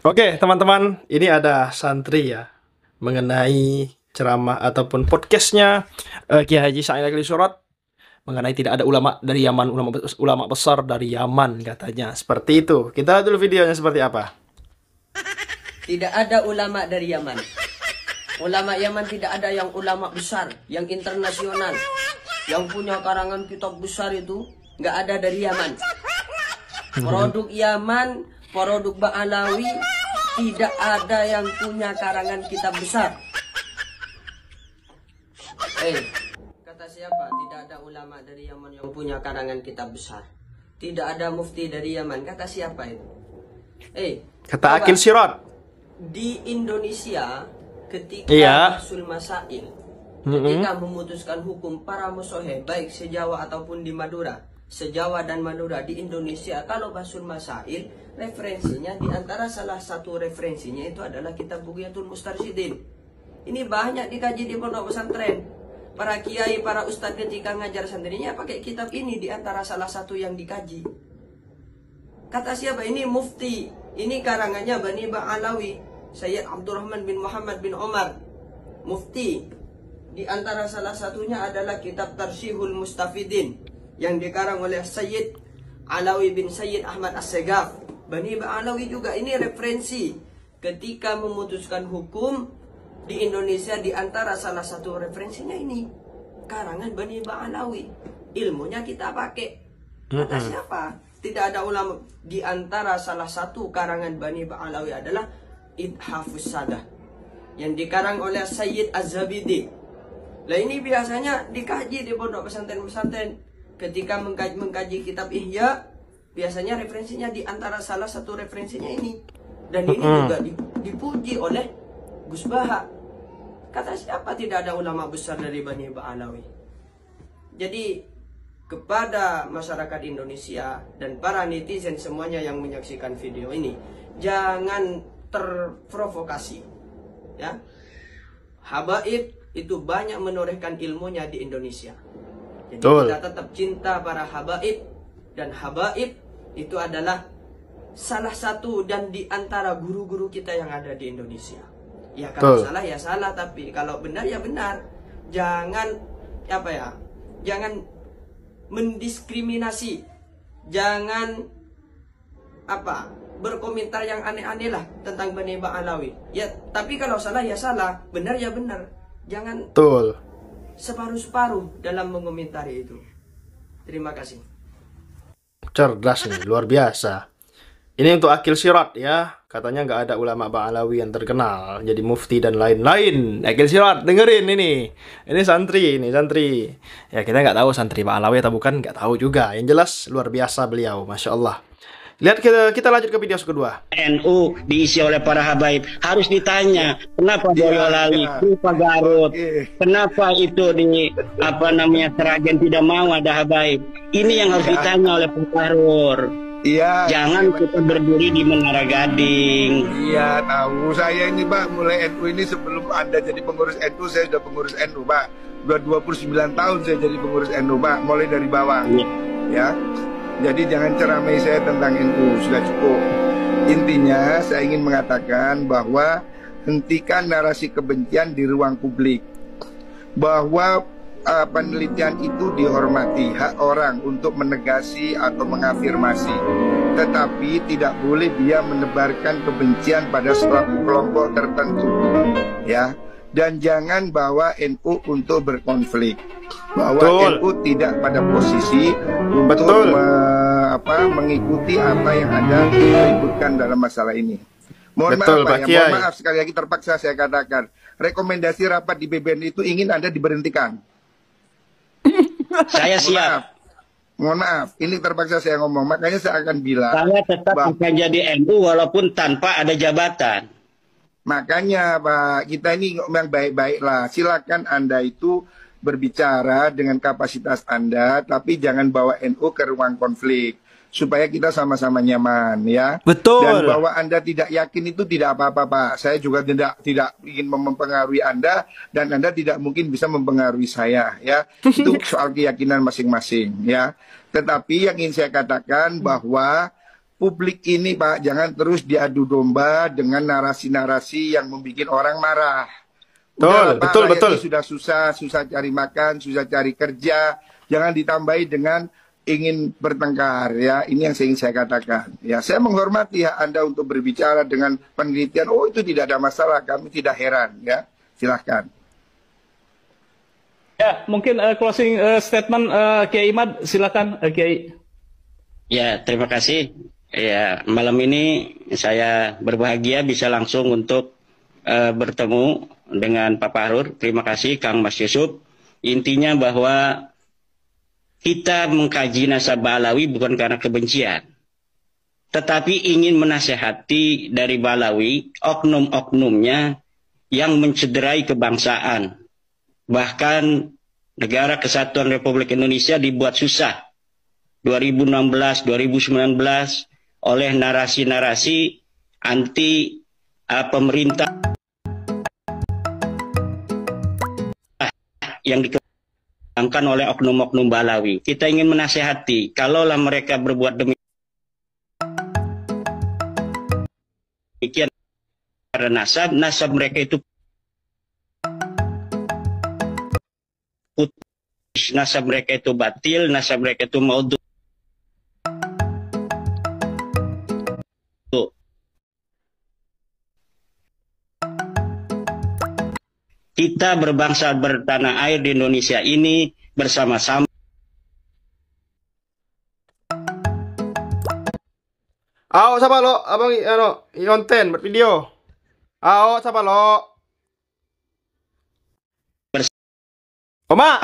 Oke, teman-teman, ini ada santri ya mengenai ceramah ataupun podcastnya Kiai Haji Sa'id Akil Sirot mengenai tidak ada ulama dari Yaman, ulama besar dari Yaman katanya. Seperti itu. Kita lihat dulu videonya seperti apa. Tidak ada ulama dari Yaman. Ulama Yaman tidak ada yang ulama besar, yang internasional, yang punya karangan kitab besar itu nggak ada dari Yaman. Produk Yaman, produk Ba'alawi tidak ada yang punya karangan kitab besar. Kata siapa? Tidak ada ulama dari Yaman yang punya karangan kitab besar. Tidak ada mufti dari Yaman. Kata siapa itu? Kata Akil Sirot. Di Indonesia ketika Basul Masail, ketika memutuskan hukum para musohe baik sejawa ataupun di Madura, sejawa dan Madura di Indonesia, kalau Basul Masail referensinya di antara salah satu referensinya itu adalah kitab Bughyatul Mustarsyidin. Ini banyak dikaji di pondok pesantren. Para kiai, para ustadz ketika ngajar santrinya pakai kitab ini di antara salah satu yang dikaji. Kata siapa? Ini mufti. Ini karangannya Bani Ba'alawi, Sayyid Abdurrahman bin Muhammad bin Omar, mufti. Di antara salah satunya adalah kitab Tarsyihul Mustafidin yang dikarang oleh Sayyid Alawi bin Sayyid Ahmad As-Segaf. Bani Ba'alawi juga ini referensi ketika memutuskan hukum di Indonesia. Di antara salah satu referensinya ini karangan Bani Ba'alawi. Ilmunya kita pakai. Kata siapa? Tidak ada ulama. Di antara salah satu karangan Bani Ba'alawi adalah Ithafus Sadah yang dikarang oleh Sayyid Az-Zabidi. Nah ini biasanya dikaji di pondok pesantren-pesantren. Ketika mengkaji kitab Ihya, biasanya referensinya di antara salah satu referensinya ini. Dan ini juga dipuji oleh Gus Baha. Kata siapa tidak ada ulama besar dari Bani Ba'alawi? Jadi kepada masyarakat Indonesia dan para netizen semuanya yang menyaksikan video ini, jangan terprovokasi. Ya, habaib itu banyak menorehkan ilmunya di Indonesia. Jadi kita tetap cinta para habaib, dan habaib itu adalah salah satu dan di antara guru-guru kita yang ada di Indonesia. Ya kalau salah ya salah, tapi kalau benar ya benar. Jangan jangan mendiskriminasi, jangan berkomentar yang aneh-aneh lah tentang Bani Ba'alawi. Ya, tapi kalau salah ya salah, benar ya benar. Jangan separuh-separuh dalam mengomentari itu. Terima kasih. Cerdas nih, luar biasa. Ini untuk Akil Sirot ya. Katanya nggak ada ulama Ba'alawi yang terkenal jadi mufti dan lain-lain. Akil Sirot, dengerin ini. Ini santri. Ya kita nggak tahu santri Ba'alawi atau bukan, nggak tahu juga. Yang jelas luar biasa beliau, Masya Allah. Lihat, kita lanjut ke video kedua. NU diisi oleh para habaib. Harus ditanya, kenapa Boyolali, kenapa Garut, kenapa itu di Seragen tidak mau ada habaib. Ini yang harus ditanya oleh Pak Fahrur. Iya. Jangan kita berdiri di Menara Gading. Iya, tahu saya ini Pak, mulai NU ini sebelum Anda jadi pengurus NU, saya sudah pengurus NU Pak. Sudah 29 tahun saya jadi pengurus NU Pak, mulai dari bawah. Ya. Jadi jangan ceramai saya tentang NU, sudah cukup. Intinya saya ingin mengatakan bahwa hentikan narasi kebencian di ruang publik. Bahwa penelitian itu dihormati, hak orang untuk menegasi atau mengafirmasi, tetapi tidak boleh dia menebarkan kebencian pada suatu kelompok tertentu, ya. Dan jangan bawa NU untuk berkonflik, bahwa NU tidak pada posisi untuk mengikuti apa yang ada diributkan dalam masalah ini. Mohon maaf Pak, mohon maaf sekali lagi terpaksa saya katakan, rekomendasi rapat di BBN itu ingin Anda diberhentikan. Saya siap. Mohon maaf, ini terpaksa saya ngomong. Makanya saya akan bilang, saya tetap akan jadi NU walaupun tanpa ada jabatan. Makanya Pak, kita ini yang baik-baik lah. Silakan Anda itu berbicara dengan kapasitas Anda, tapi jangan bawa NU ke ruang konflik, supaya kita sama-sama nyaman, ya. Betul. Dan bahwa Anda tidak yakin itu tidak apa-apa Pak. Saya juga tidak ingin mempengaruhi Anda, dan Anda tidak mungkin bisa mempengaruhi saya, ya. Itu soal keyakinan masing-masing, ya. Tetapi yang ingin saya katakan bahwa publik ini Pak, jangan terus diadu domba dengan narasi-narasi yang membuat orang marah. Udah, Pak, betul. sudah susah cari makan, susah cari kerja, jangan ditambahi dengan ingin bertengkar ya. Ini yang ingin saya katakan. Ya, saya menghormati hak Anda untuk berbicara dengan penelitian. Oh, itu tidak ada masalah, kami tidak heran ya. Silahkan. Ya, mungkin closing statement Kiai Imad, silakan Kiai. Ya, terima kasih. Ya, malam ini saya berbahagia bisa langsung untuk bertemu dengan Pak Fahrur. Terima kasih Kang Mas Yusuf. Intinya bahwa kita mengkaji nasabah Alawi bukan karena kebencian, tetapi ingin menasehati dari Balawi oknum-oknumnya yang mencederai kebangsaan. Bahkan Negara Kesatuan Republik Indonesia dibuat susah 2016, 2019 oleh narasi-narasi anti pemerintah yang dikembangkan oleh oknum-oknum Balawi. Kita ingin menasehati, kalaulah mereka berbuat demikian karena nasab mereka itu putus, nasab mereka itu batil, nasab mereka itu maudhu. Kita berbangsa bertanah air di Indonesia ini bersama-sama. Ayo, siapa lo? Abang konten bervideo. Ayo, siapa lo? Oma.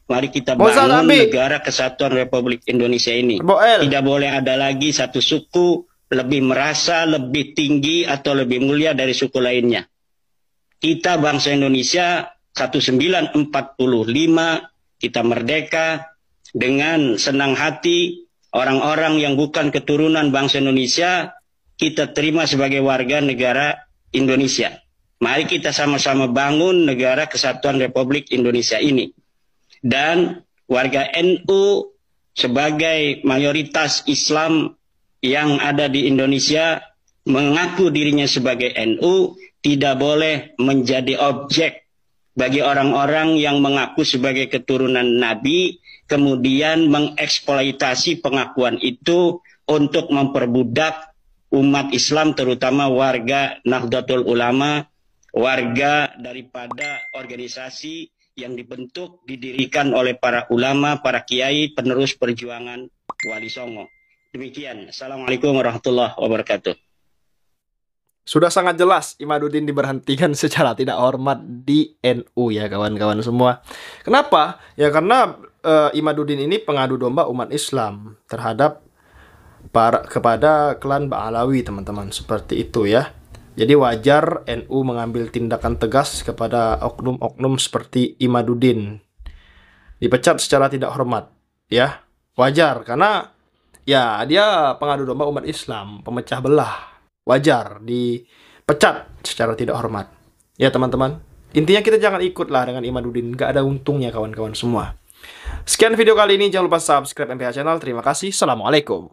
Mari kita bangun negara kesatuan Republik Indonesia ini. Tidak boleh ada lagi satu suku lebih merasa lebih tinggi atau lebih mulia dari suku lainnya. Kita bangsa Indonesia 1945, kita merdeka dengan senang hati. Orang-orang yang bukan keturunan bangsa Indonesia kita terima sebagai warga negara Indonesia. Mari kita sama-sama bangun negara kesatuan Republik Indonesia ini. Dan warga NU sebagai mayoritas Islam yang ada di Indonesia mengaku dirinya sebagai NU tidak boleh menjadi objek bagi orang-orang yang mengaku sebagai keturunan Nabi, kemudian mengeksploitasi pengakuan itu untuk memperbudak umat Islam, terutama warga Nahdlatul Ulama, warga daripada organisasi yang dibentuk, didirikan oleh para ulama, para kiai, penerus perjuangan Wali Songo. Demikian. Assalamualaikum warahmatullahi wabarakatuh. Sudah sangat jelas Imaduddin diberhentikan secara tidak hormat di NU ya kawan-kawan semua. Kenapa? Ya karena Imaduddin ini pengadu domba umat Islam terhadap kepada klan Ba'alawi teman-teman. Seperti itu ya. Jadi wajar NU mengambil tindakan tegas kepada oknum-oknum seperti Imaduddin. Dipecat secara tidak hormat ya. Wajar karena ya dia pengadu domba umat Islam, pemecah belah. Wajar dipecat secara tidak hormat. Ya teman-teman, intinya kita jangan ikutlah dengan Imaduddin. Gak ada untungnya kawan-kawan semua. Sekian video kali ini, jangan lupa subscribe MPH Channel. Terima kasih, assalamualaikum.